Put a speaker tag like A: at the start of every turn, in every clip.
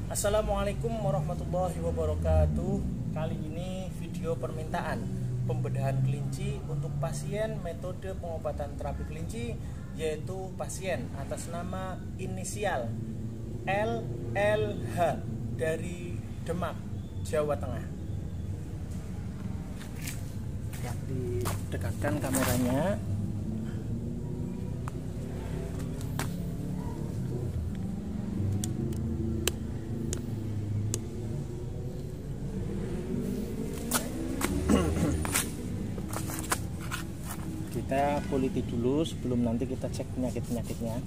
A: Assalamualaikum warahmatullahi wabarakatuh. Kali ini video permintaan pembedahan kelinci untuk pasien metode pengobatan terapi kelinci, yaitu pasien atas nama inisial LLH dari Demak, Jawa Tengah. Ya, didekatkan kameranya. Kita kuliti dulu sebelum nanti kita cek penyakit-penyakitnya.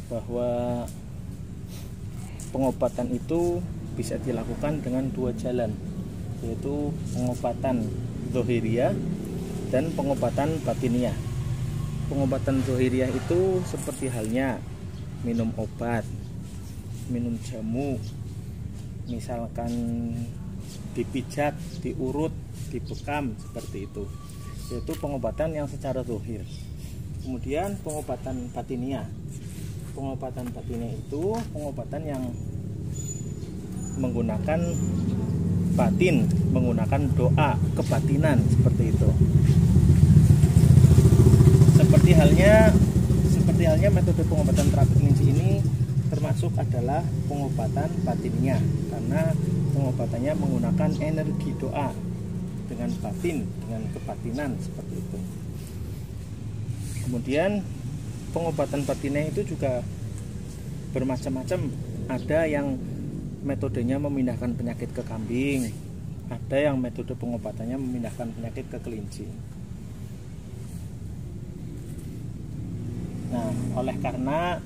A: Bahwa pengobatan itu bisa dilakukan dengan dua jalan, yaitu pengobatan zahiriyah dan pengobatan batiniyah. Pengobatan zahiriyah itu seperti halnya minum obat, minum jamu, misalkan dipijat, diurut, dibekam, seperti itu, yaitu pengobatan yang secara zahir. Kemudian pengobatan batiniyah. Pengobatan batiniyah itu pengobatan yang menggunakan batin, menggunakan doa kebatinan, seperti itu. Seperti halnya metode pengobatan terapi kelinci ini termasuk adalah pengobatan batinnya, karena pengobatannya menggunakan energi doa dengan batin, dengan kebatinan, seperti itu. Kemudian pengobatan batinnya itu juga bermacam-macam. Ada yang metodenya memindahkan penyakit ke kambing, ada yang metode pengobatannya memindahkan penyakit ke kelinci. Nah, oleh karena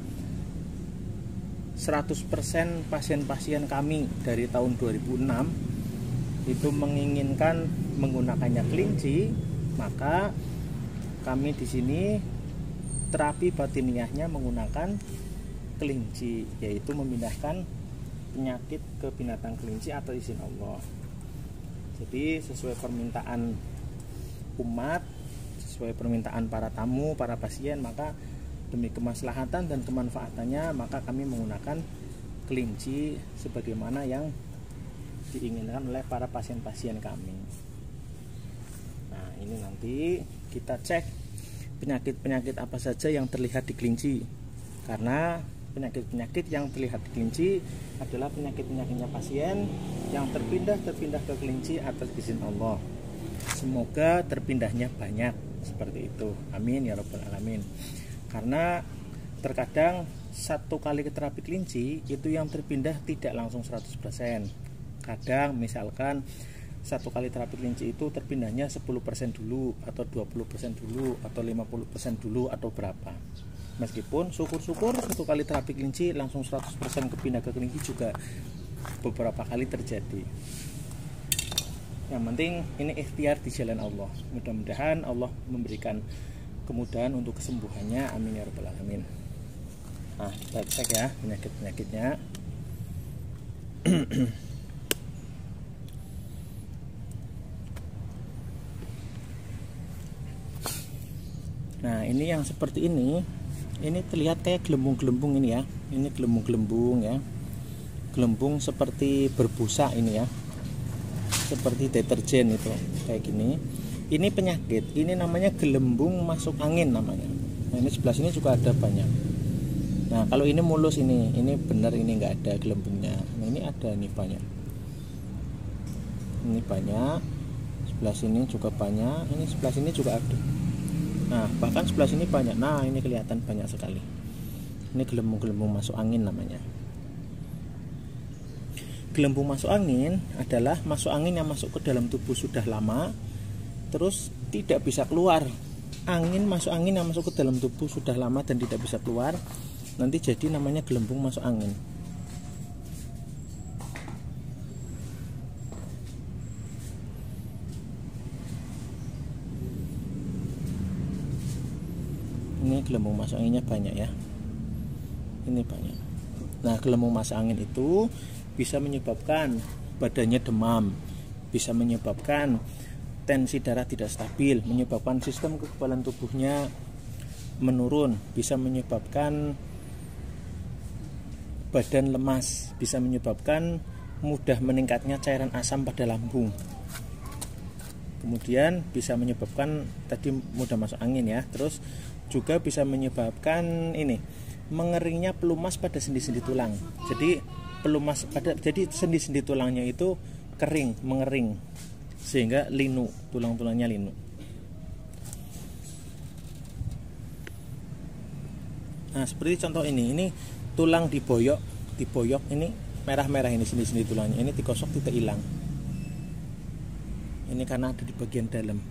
A: 100% pasien-pasien kami dari tahun 2006 itu menginginkan menggunakannya kelinci, maka kami di sini terapi batiniyahnya menggunakan kelinci, yaitu memindahkan penyakit ke binatang kelinci atau izin Allah. Jadi sesuai permintaan umat, sesuai permintaan para tamu, para pasien, maka demi kemaslahatan dan kemanfaatannya, maka kami menggunakan kelinci sebagaimana yang diinginkan oleh para pasien-pasien kami. Nah, ini nanti kita cek penyakit-penyakit apa saja yang terlihat di kelinci, karena penyakit-penyakit yang terlihat di kelinci adalah penyakit-penyakitnya pasien yang terpindah ke kelinci atas izin Allah. Semoga terpindahnya banyak, seperti itu. Amin ya rabbal alamin. Karena terkadang satu kali terapi kelinci itu yang terpindah tidak langsung 100%. Kadang misalkan satu kali terapi kelinci itu terpindahnya 10% dulu, atau 20% dulu, atau 50% dulu, atau berapa. Meskipun syukur-syukur satu kali terapi kelinci langsung 100% kepindah ke kelinci juga beberapa kali terjadi. Yang penting ini ikhtiar di jalan Allah. Mudah-mudahan Allah memberikan kemudahan untuk kesembuhannya. Amin ya rabbal alamin. Nah, kita cek ya penyakit-penyakitnya. Nah, ini yang seperti ini terlihat kayak gelembung-gelembung ini ya. Ini gelembung-gelembung ya. Gelembung seperti berbusa ini ya. Seperti deterjen itu, kayak gini. Ini penyakit, ini namanya gelembung masuk angin namanya. Nah, ini sebelah sini juga ada banyak. Nah, kalau ini mulus ini benar, ini enggak ada gelembungnya. Nah, ini ada nih banyak. Ini banyak. Sebelah sini juga banyak, ini sebelah sini juga ada. Nah, bahkan sebelah sini banyak. Nah, ini kelihatan banyak sekali. Ini gelembung-gelembung masuk angin namanya. Gelembung masuk angin adalah masuk angin yang masuk ke dalam tubuh sudah lama, terus tidak bisa keluar. Masuk angin yang masuk ke dalam tubuh sudah lama dan tidak bisa keluar, nanti jadi namanya gelembung masuk angin. Ini gelembung masuk anginnya banyak ya. Ini banyak. Nah, gelembung masuk angin itu bisa menyebabkan badannya demam, bisa menyebabkan tensi darah tidak stabil, menyebabkan sistem kekebalan tubuhnya menurun, bisa menyebabkan badan lemas, bisa menyebabkan mudah meningkatnya cairan asam pada lambung. Kemudian bisa menyebabkan tadi mudah masuk angin ya. Terus juga bisa menyebabkan ini, mengeringnya pelumas pada sendi-sendi tulang. Jadi sendi-sendi tulangnya itu kering, mengering, sehingga linu, tulang-tulangnya linu. Nah, seperti contoh ini tulang diboyok ini merah-merah, ini sendi-sendi tulangnya, ini dikosok tidak hilang. Ini karena ada di bagian dalam.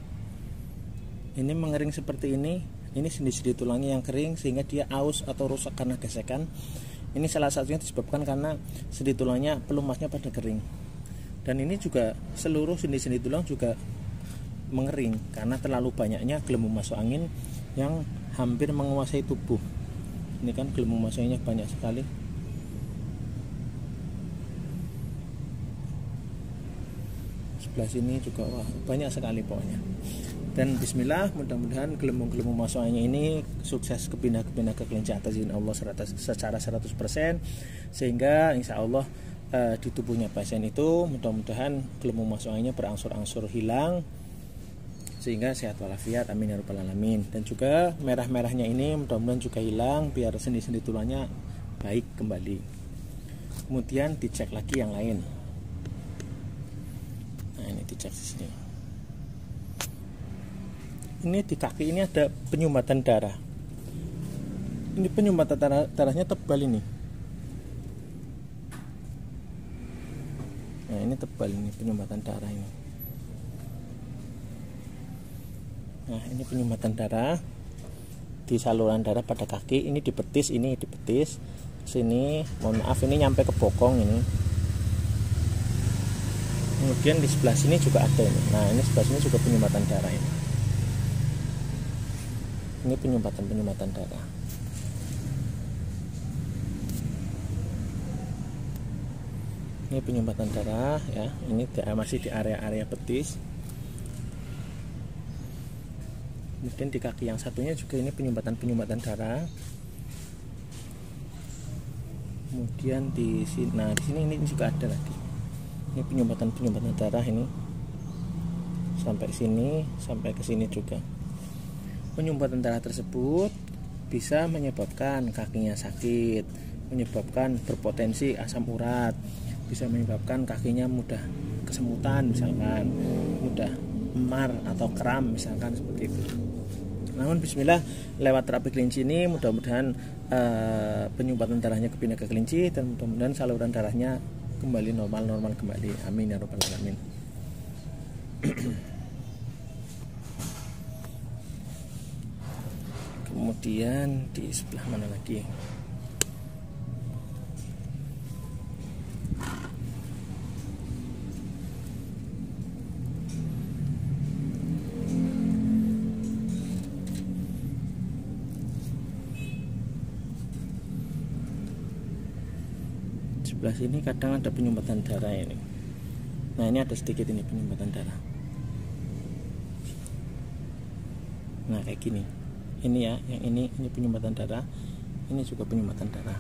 A: Ini mengering seperti ini sendi-sendi tulangnya yang kering sehingga dia aus atau rusak karena gesekan. Ini salah satunya disebabkan karena sendi tulangnya pelumasnya pada kering. Dan ini juga seluruh sendi-sendi tulang juga mengering karena terlalu banyaknya gelembung masuk angin yang hampir menguasai tubuh. Ini kan gelembung masuk anginnya banyak sekali. Sebelah sini juga banyak sekali pokoknya. Dan bismillah, mudah-mudahan gelembung-gelembung masuk angin ini sukses kepindah ke kelinci atas izin Allah secara 100%, sehingga insya Allah di tubuhnya pasien itu mudah-mudahan gelembung masuk anginnya berangsur-angsur hilang sehingga sehat walafiat, amin ya rabbal alamin. Dan juga merah-merahnya ini mudah-mudahan juga hilang biar sendi-sendi tulangnya baik kembali. Kemudian dicek lagi yang lain. Nah, ini dicek di sini. Ini di kaki ini ada penyumbatan darah. Ini penyumbatan darahnya tebal ini. Nah, ini tebal ini penyumbatan darah ini. Nah, ini penyumbatan darah di saluran darah pada kaki, ini di betis, sini, mohon maaf ini nyampe ke bokong ini. Kemudian di sebelah sini juga ada ini. Nah, ini sebelah sini juga penyumbatan darah ini. Ini penyumbatan darah. Ini penyumbatan darah ya. Ini masih di area-area betis. Kemudian di kaki yang satunya juga ini penyumbatan darah. Kemudian di sini, nah di sini ini juga ada lagi. Ini penyumbatan darah ini sampai sini, sampai ke sini juga. Penyumbatan darah tersebut bisa menyebabkan kakinya sakit, menyebabkan berpotensi asam urat, bisa menyebabkan kakinya mudah kesemutan misalkan, mudah memar atau kram misalkan seperti itu. Namun bismillah, lewat terapi kelinci ini mudah-mudahan penyumbatan darahnya kepindah ke kelinci dan mudah-mudahan saluran darahnya kembali normal kembali. Amin ya rabbal alamin. Kemudian di sebelah mana lagi? Sebelah sini kadang ada penyumbatan darah ini. Nah, ini ada sedikit ini penyumbatan darah. Nah, kayak gini. Ini ya, yang ini penyumbatan darah. Ini juga penyumbatan darah.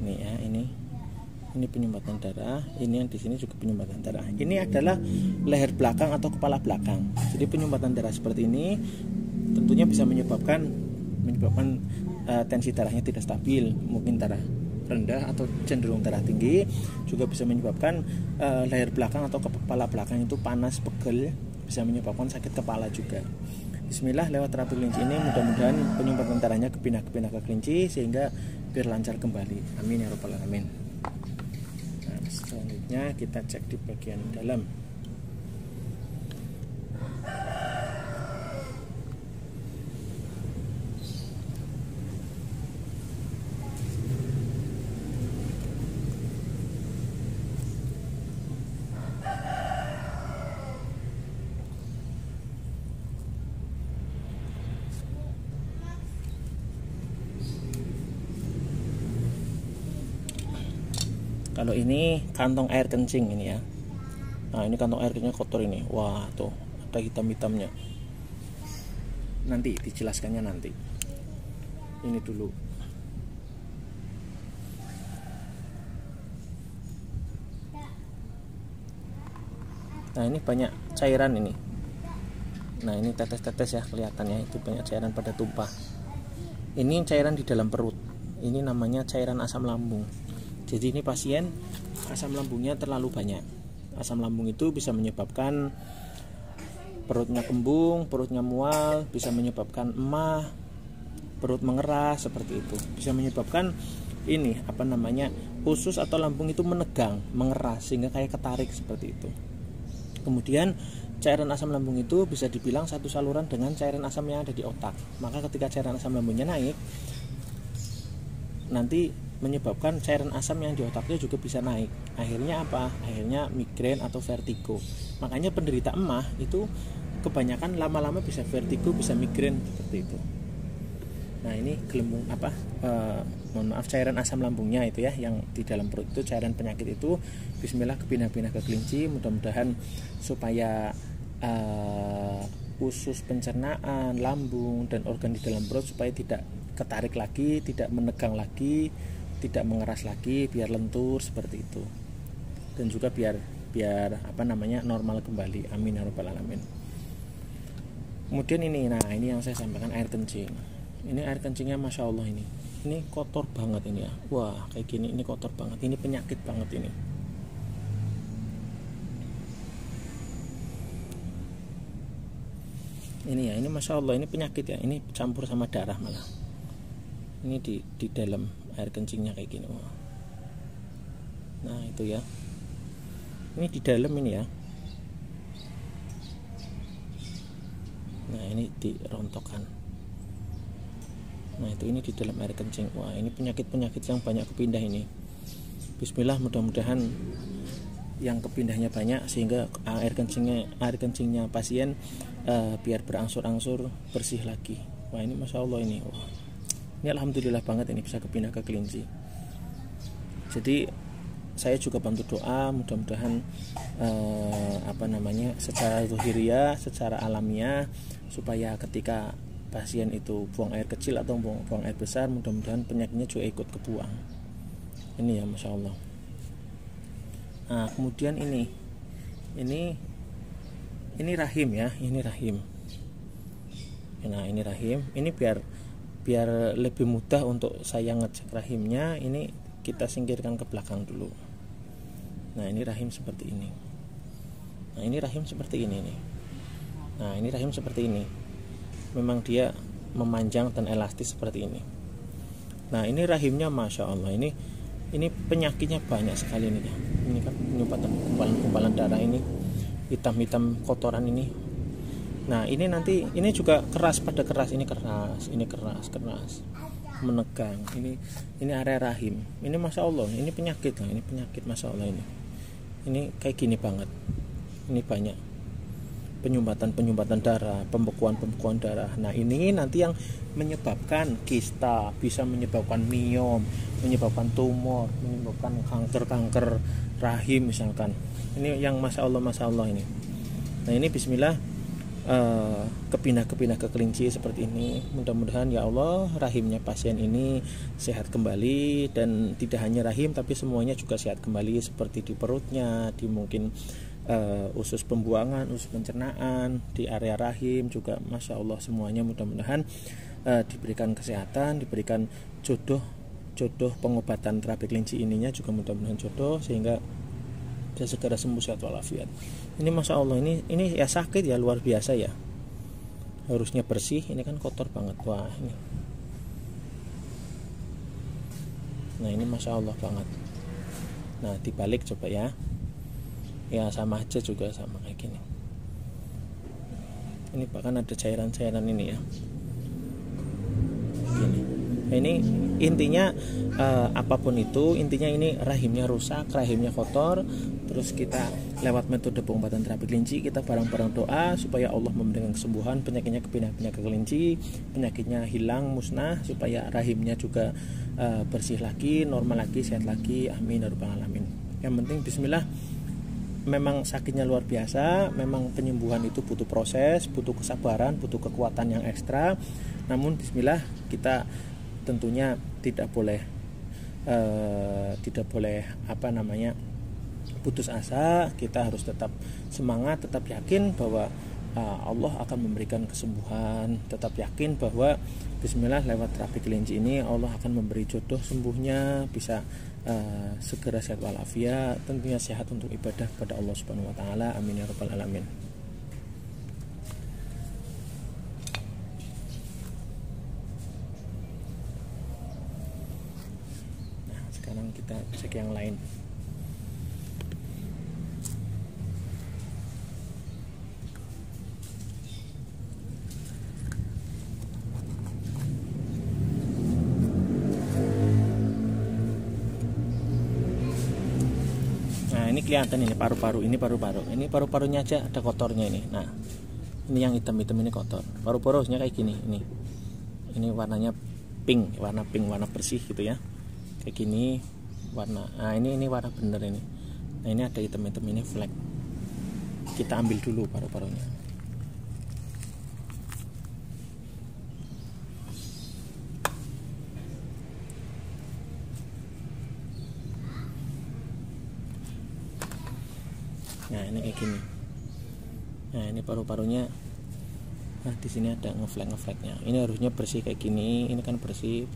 A: Ini ya, ini penyumbatan darah. Ini yang di sini juga penyumbatan darah. Ini adalah leher belakang atau kepala belakang. Jadi penyumbatan darah seperti ini tentunya bisa menyebabkan tensi darahnya tidak stabil, mungkin darah rendah atau cenderung darah tinggi. Juga bisa menyebabkan leher belakang atau kepala belakang itu panas, pegel, bisa menyebabkan sakit kepala juga. Bismillah, lewat terapi kelinci ini mudah-mudahan penyumbatan darahnya kepindah ke kelinci sehingga biar lancar kembali. Amin ya rabbal alamin. Nah, selanjutnya kita cek di bagian dalam. Kalau ini kantong air kencing ini ya. Nah ini kantong air kencingnya kotor ini. Wah tuh ada hitam-hitamnya. Nanti dijelaskannya nanti. Ini dulu. Nah ini banyak cairan ini. Nah ini tetes-tetes ya kelihatannya, itu banyak cairan pada tumpah. Ini cairan di dalam perut. Ini namanya cairan asam lambung. Jadi ini pasien asam lambungnya terlalu banyak. Asam lambung itu bisa menyebabkan perutnya kembung, perutnya mual, bisa menyebabkan emah, perut mengeras seperti itu. Bisa menyebabkan ini usus atau lambung itu menegang, mengeras sehingga kayak ketarik seperti itu. Kemudian cairan asam lambung itu bisa dibilang satu saluran dengan cairan asam yang ada di otak. Maka ketika cairan asam lambungnya naik, nanti menyebabkan cairan asam yang di otaknya juga bisa naik. Akhirnya apa? Akhirnya migrain atau vertigo. Makanya penderita emah itu kebanyakan lama-lama bisa vertigo, bisa migrain seperti itu. Nah ini gelembung cairan asam lambungnya itu ya, yang di dalam perut itu cairan penyakit itu. Bismillah kepindah-pindah ke kelinci. Mudah-mudahan supaya usus pencernaan, lambung dan organ di dalam perut supaya tidak ketarik lagi, tidak menegang lagi, tidak mengeras lagi, biar lentur seperti itu. Dan juga biar normal kembali. Amin ya rabbal alamin. Kemudian ini yang saya sampaikan, air kencing. Ini air kencingnya masya Allah ini kotor banget ini ya. Wah kayak gini, ini kotor banget, ini penyakit banget ini. Ini ya, ini masya Allah ini penyakit ya. Ini campur sama darah malah. Ini di dalam air kencingnya kayak gini. Wah. Nah itu ya, ini di dalam ini ya. Nah ini dirontokkan. Nah itu ini di dalam air kencing. Wah ini penyakit-penyakit yang banyak kepindah ini. Bismillah, mudah-mudahan yang kepindahnya banyak sehingga air kencingnya pasien biar berangsur-angsur bersih lagi. Wah ini masya Allah ini. Wah, ini alhamdulillah banget ini bisa kepindah ke kelinci. Jadi saya juga bantu doa mudah-mudahan secara zuhiriyah, secara alamiah, supaya ketika pasien itu buang air kecil atau buang air besar, mudah-mudahan penyakitnya juga ikut kebuang. Ini ya masya Allah. Nah kemudian ini rahim ya, ini rahim. Nah ini rahim, ini biar lebih mudah untuk saya ngecek rahimnya, ini kita singkirkan ke belakang dulu. Nah ini rahim seperti ini. Nah ini rahim seperti ini nih. Nah ini rahim seperti ini. Memang dia memanjang dan elastis seperti ini. Nah ini rahimnya masya Allah, ini penyakitnya banyak sekali nih. Ini kan penyumbatan kumpalan darah ini, hitam-hitam kotoran ini. Nah ini nanti ini juga keras pada keras, ini keras menegang. Ini area rahim. Ini masya Allah, ini penyakit lah, ini penyakit masya Allah ini. Ini kayak gini banget. Ini banyak penyumbatan darah, pembekuan darah. Nah ini nanti yang menyebabkan kista, bisa menyebabkan miom, menyebabkan tumor, menyebabkan kanker rahim misalkan. Ini yang masya Allah ini. Nah ini bismillah kepindah ke kelinci seperti ini. Mudah-mudahan ya Allah rahimnya pasien ini sehat kembali, dan tidak hanya rahim tapi semuanya juga sehat kembali, seperti di perutnya, di mungkin usus pembuangan, usus pencernaan, di area rahim juga masya Allah semuanya mudah-mudahan diberikan kesehatan, diberikan jodoh pengobatan terapi kelinci ininya juga mudah-mudahan jodoh sehingga bisa segera sembuh sehat walafiat. Ini masya Allah ini ya sakit ya luar biasa ya, harusnya bersih, ini kan kotor banget. Wah ini, nah ini masya Allah banget. Nah dibalik coba ya sama aja juga sama kayak gini. Ini bahkan ada cairan ini ya gini. Nah, ini intinya apapun itu, intinya ini rahimnya rusak, rahimnya kotor. Terus kita lewat metode pengobatan terapi kelinci, kita bareng-bareng doa supaya Allah memberikan kesembuhan, penyakitnya kepindah-pindah ke kelinci, penyakitnya hilang, musnah, supaya rahimnya juga bersih lagi, normal lagi, sehat lagi. Amin ya rabbal alamin. Yang penting bismillah. Memang sakitnya luar biasa, memang penyembuhan itu butuh proses, butuh kesabaran, butuh kekuatan yang ekstra. Namun bismillah, kita tentunya tidak boleh putus asa. Kita harus tetap semangat, tetap yakin bahwa Allah akan memberikan kesembuhan, tetap yakin bahwa bismillah lewat terapi kelinci ini Allah akan memberi jodoh sembuhnya, bisa segera sehat walafiat, tentunya sehat untuk ibadah kepada Allah Subhanahu wa taala. Amin ya rabbal alamin. Nah, sekarang kita cek yang lain. Ini kelihatan ini paru-paru, ini paru-parunya aja ada kotornya ini. Nah, ini yang hitam-hitam ini kotor. Paru-parunya kayak gini, ini warnanya pink, warna bersih gitu ya. Kayak gini warna. Nah, ini warna bener ini. Nah, ini ada hitam-hitam ini flek. Kita ambil dulu paru-parunya. Nah, ini kayak gini. Nah, ini paru-parunya. Nah, di sini ada ngeflek-ngefleknya. Ini harusnya bersih kayak gini. Ini kan bersih.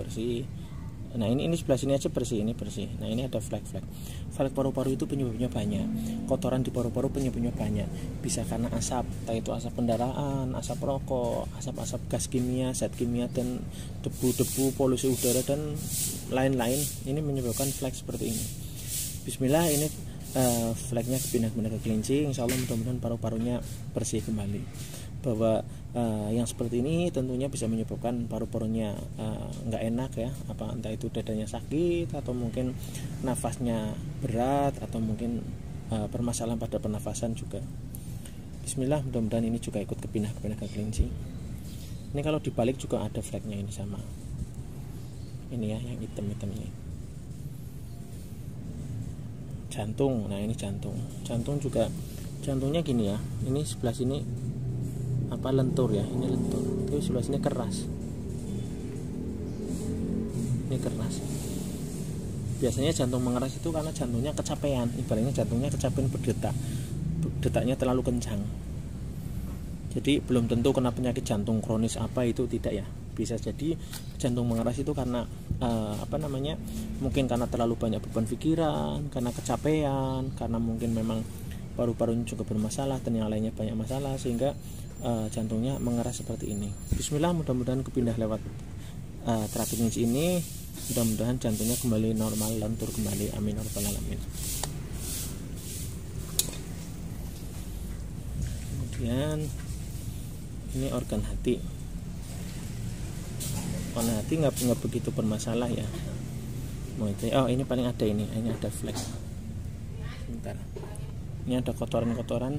A: Nah, ini sebelah sini aja bersih, ini bersih. Nah, ini ada flek-flek. Flek paru-paru itu penyebabnya banyak. Kotoran di paru-paru penyebabnya banyak. Bisa karena asap, entah itu asap kendaraan, asap rokok, asap-asap gas kimia, zat kimia, dan debu-debu, polusi udara dan lain-lain. Ini menyebabkan flek seperti ini. Bismillah, ini fleknya pindah-pindah ke kelinci. Insya Allah mudah-mudahan paru-parunya bersih kembali. Bahwa yang seperti ini tentunya bisa menyebabkan paru-parunya nggak enak ya, entah itu dadanya sakit atau mungkin nafasnya berat atau mungkin permasalahan pada pernafasan juga. Bismillah, mudah-mudahan ini juga ikut kepindah-pindah ke kelinci. Ini kalau dibalik juga ada fleknya ini sama. Ini ya yang hitam-hitam ini. Jantung, nah ini jantung juga, jantungnya gini ya, ini sebelah sini lentur ya, ini lentur, tapi sebelah sini keras, ini keras. Biasanya jantung mengeras itu karena jantungnya kecapean, ibaratnya jantungnya kecapean detaknya terlalu kencang. Jadi belum tentu kena penyakit jantung kronis apa itu, tidak ya. Bisa jadi jantung mengeras itu karena mungkin karena terlalu banyak beban pikiran, karena kecapean, karena mungkin memang paru-parunya juga bermasalah dan yang lainnya banyak masalah sehingga jantungnya mengeras seperti ini. Bismillah, mudah-mudahan kepindah lewat terapi kelinci ini, mudah-mudahan jantungnya kembali normal, lentur kembali. Amin ya rabbal alamin. Kemudian ini organ hati. Organ hati nggak begitu bermasalah ya. Oh, ini paling ada ini ada flek. Sebentar. Ini ada kotoran-kotoran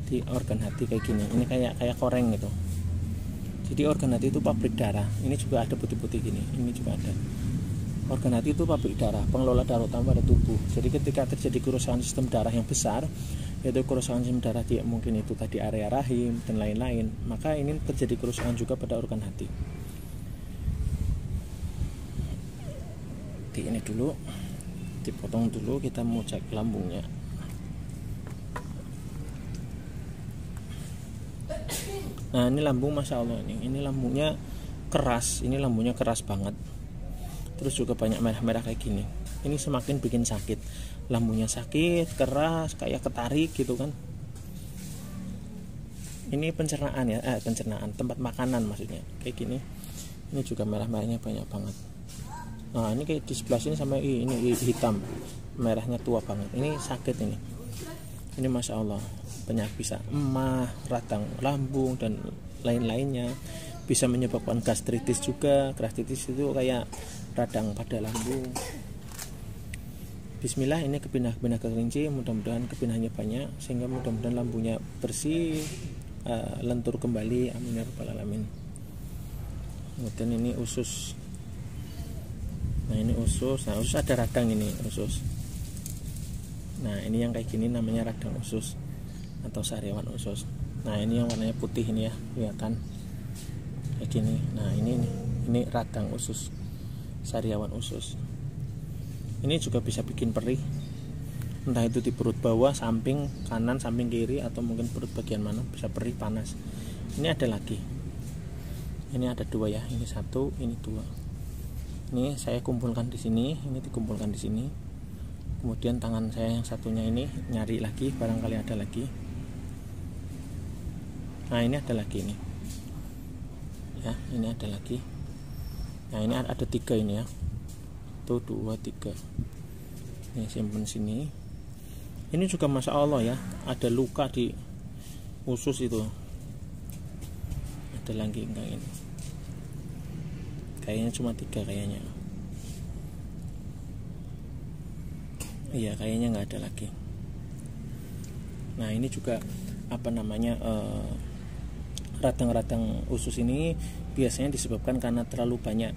A: di organ hati kayak gini. Ini kayak koreng gitu. Jadi organ hati itu pabrik darah. Ini juga ada putih-putih gini. Ini juga ada. Organ hati itu pabrik darah, pengelola darah utama pada tubuh. Jadi ketika terjadi kerusakan sistem darah yang besar, yaitu kerusakan sistem darah mungkin itu tadi area rahim dan lain-lain, maka ini terjadi kerusakan juga pada organ hati. Ini dulu dipotong dulu, kita mau cek lambungnya. Nah, ini lambung, masya Allah, ini lambungnya keras, banget. Terus juga banyak merah-merah kayak gini. Ini semakin bikin sakit. Lambungnya sakit, keras, kayak ketarik gitu kan. Ini pencernaan ya, pencernaan, tempat makanan maksudnya. Kayak gini. Ini juga merah-merahnya banyak banget. Nah, ini kayak di sebelah sini sama ini hitam, merahnya tua banget. Ini sakit ini. Ini masya Allah, penyakit bisa emah, radang lambung dan lain-lainnya. Bisa menyebabkan gastritis juga. Gastritis itu kayak radang pada lambung. Bismillah, ini kepindah-pindah ke kelinci, mudah-mudahan kepindahannya banyak sehingga mudah-mudahan lambungnya bersih, lentur kembali. Amin ya rabbal alamin. Kemudian ini usus. Nah, ini usus. Nah, usus ada radang ini usus. Nah ini yang kayak gini namanya radang usus atau sariawan usus. Nah ini yang warnanya putih ini ya, kelihatan kayak gini. Nah ini radang usus, sariawan usus. Ini juga bisa bikin perih, entah itu di perut bawah, samping kanan, samping kiri, atau mungkin perut bagian mana bisa perih, panas. Ini ada lagi, ini ada dua ya, ini satu, ini dua. Ini saya kumpulkan di sini, ini dikumpulkan di sini. Kemudian tangan saya yang satunya ini nyari lagi, barangkali ada lagi. Nah ini ada lagi ini, ya ini ada lagi. Nah ini ada 3 ini ya, 1, 2, 3. Ini simpan sini. Ini juga masya Allah ya, ada luka di usus itu. Ada lagi enggak ini? Kayaknya cuma 3 kayaknya. Iya kayaknya nggak ada lagi. Nah ini juga apa namanya, radang-radang usus ini biasanya disebabkan karena terlalu banyak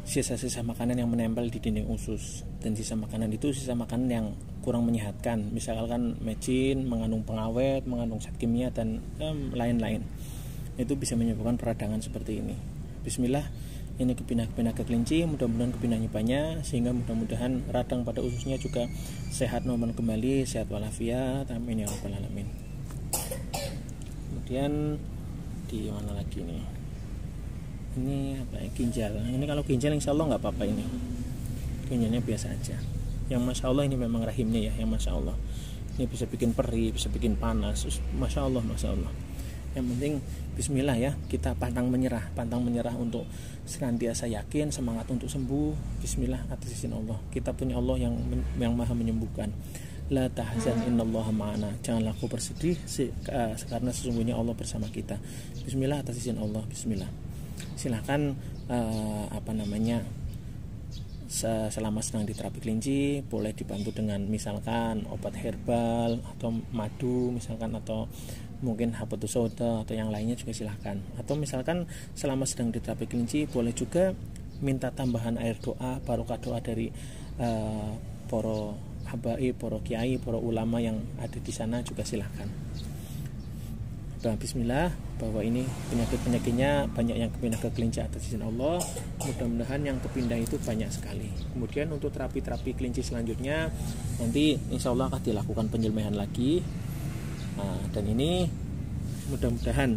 A: sisa-sisa makanan yang menempel di dinding usus. Dan sisa makanan itu sisa makanan yang kurang menyehatkan, misalkan mecin, mengandung pengawet, mengandung zat kimia, dan lain-lain. Itu bisa menyebabkan peradangan seperti ini. Bismillah, ini kepindah-kepindah ke kelinci, mudah-mudahan kepindah nyipanya, sehingga mudah-mudahan radang pada ususnya juga sehat normal kembali, sehat walafiat, amin ya rabbal alamin. Kemudian di mana lagi nih? Ini apa ya, ginjal. Ini kalau ginjal insya Allah nggak apa-apa, ini ginjalnya biasa aja. Yang masya Allah ini memang rahimnya ya, yang masya Allah. Ini bisa bikin perih, bisa bikin panas, masya Allah, masya Allah. Yang penting bismillah ya, kita pantang menyerah untuk senantiasa yakin, semangat untuk sembuh. Bismillah atas izin Allah. Kita punya Allah yang maha menyembuhkan. La tahzan innallaha ma'ana. Janganlah kau bersedih karena sesungguhnya Allah bersama kita. Bismillah atas izin Allah. Bismillah. Silahkan selama sedang di terapi kelinci boleh dibantu dengan misalkan obat herbal atau madu misalkan, atau mungkin habatus sauda atau yang lainnya juga silahkan. Atau misalkan selama sedang di terapi kelinci boleh juga minta tambahan air doa, barokah doa dari para habaib, para kiai, para ulama yang ada di sana juga silahkan. Bismillah, bahwa ini penyakit-penyakitnya banyak yang kepindah ke kelinci atas izin Allah. Mudah-mudahan yang kepindah itu banyak sekali. Kemudian untuk terapi-terapi kelinci selanjutnya nanti insya Allah akan dilakukan penyelmehan lagi. Dan ini mudah-mudahan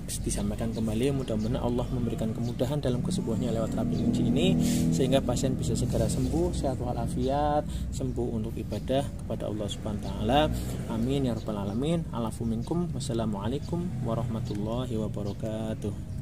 A: disampaikan kembali, mudah-mudahan Allah memberikan kemudahan dalam kesembuhannya lewat terapi kelinci ini, sehingga pasien bisa segera sembuh, sehat walafiat, sembuh untuk ibadah kepada Allah Subhanahu wa taala. Amin ya rabbal alamin. Alafu minkum. Wassalamualaikum warahmatullahi wabarakatuh.